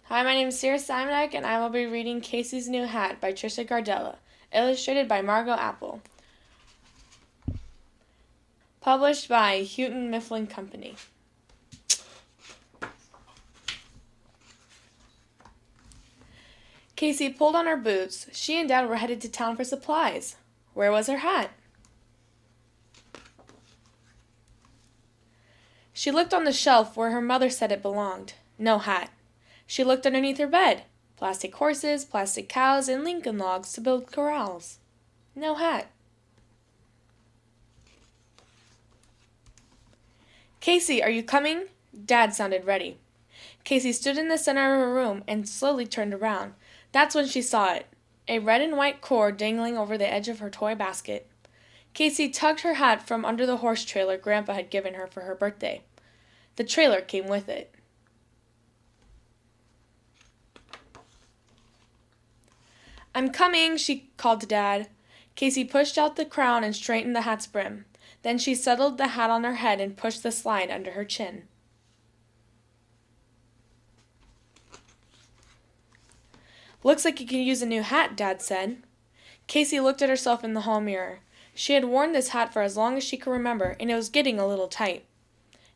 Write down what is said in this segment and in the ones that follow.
Hi, my name is Sarah Simonek, and I will be reading Casey's New Hat by Trisha Gardella, illustrated by Margot Apple. Published by Houghton Mifflin Company. Casey pulled on her boots. She and Dad were headed to town for supplies. Where was her hat? She looked on the shelf where her mother said it belonged. No hat. She looked underneath her bed. Plastic horses, plastic cows, and Lincoln logs to build corrals. No hat. Casey, are you coming? Dad sounded ready. Casey stood in the center of her room and slowly turned around. That's when she saw it. A red and white cord dangling over the edge of her toy basket. Casey tugged her hat from under the horse trailer Grandpa had given her for her birthday. The trailer came with it. I'm coming, she called to Dad. Casey pushed out the crown and straightened the hat's brim. Then she settled the hat on her head and pushed the slide under her chin. Looks like you can use a new hat, Dad said. Casey looked at herself in the hall mirror. She had worn this hat for as long as she could remember, and it was getting a little tight.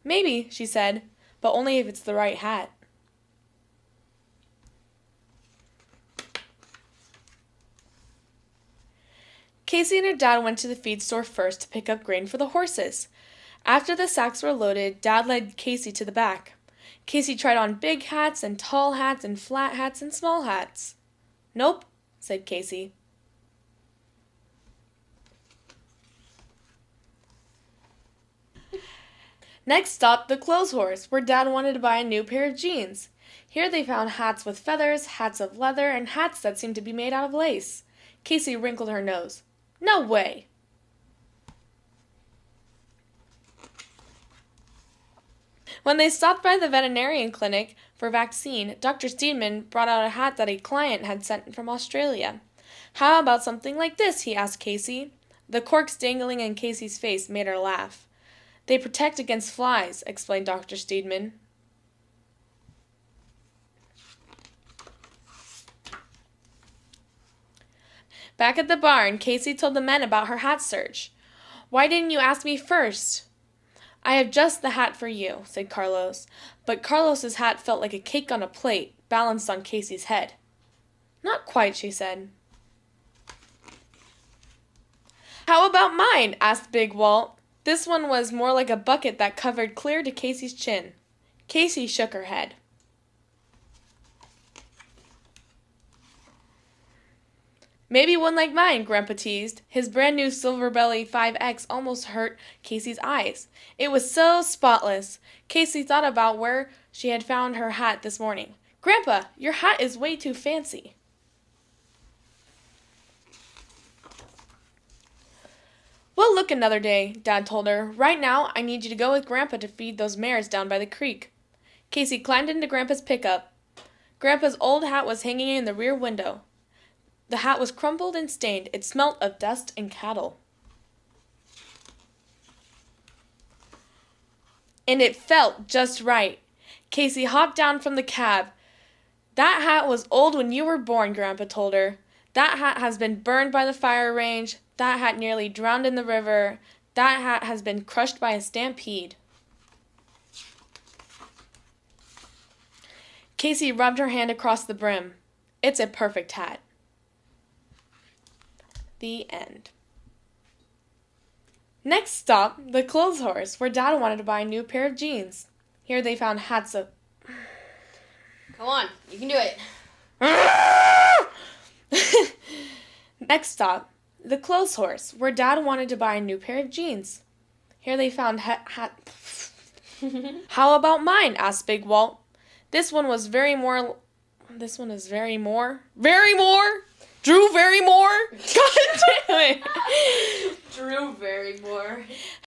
Maybe, she said, but only if it's the right hat. Casey and her dad went to the feed store first to pick up grain for the horses. After the sacks were loaded, Dad led Casey to the back. Casey tried on big hats and tall hats and flat hats and small hats. Nope, said Casey. Next stop, the clothes horse, where Dad wanted to buy a new pair of jeans. Here they found hats with feathers, hats of leather, and hats that seemed to be made out of lace. Casey wrinkled her nose. No way! When they stopped by the veterinarian clinic for vaccine, Dr. Steedman brought out a hat that a client had sent from Australia. How about something like this, he asked Casey. The corks dangling in Casey's face made her laugh. They protect against flies, explained Dr. Steedman. Back at the barn, Casey told the men about her hat search. Why didn't you ask me first? I have just the hat for you, said Carlos. But Carlos's hat felt like a cake on a plate, balanced on Casey's head. Not quite, she said. How about mine? Asked Big Walt. This one was more like a bucket that covered clear to Casey's chin. Casey shook her head. Maybe one like mine, Grandpa teased. His brand new Silver Belly 5X almost hurt Casey's eyes. It was so spotless. Casey thought about where she had found her hat this morning. Grandpa, your hat is way too fancy. We'll look another day, Dad told her. Right now, I need you to go with Grandpa to feed those mares down by the creek. Casey climbed into Grandpa's pickup. Grandpa's old hat was hanging in the rear window. The hat was crumpled and stained. It smelt of dust and cattle. And it felt just right. Casey hopped down from the cab. That hat was old when you were born, Grandpa told her. That hat has been burned by the fire range. That hat nearly drowned in the river. That hat has been crushed by a stampede. Casey rubbed her hand across the brim. It's a perfect hat. The end. Next stop, the clothes horse, where Dad wanted to buy a new pair of jeans. Here they found hats of... Come on, you can do it. Next stop, the clothes horse, where Dad wanted to buy a new pair of jeans. Here they found How about mine? Asked Big Walt. This one is very more... Drew Barrymore? God damn it! Drew Barrymore.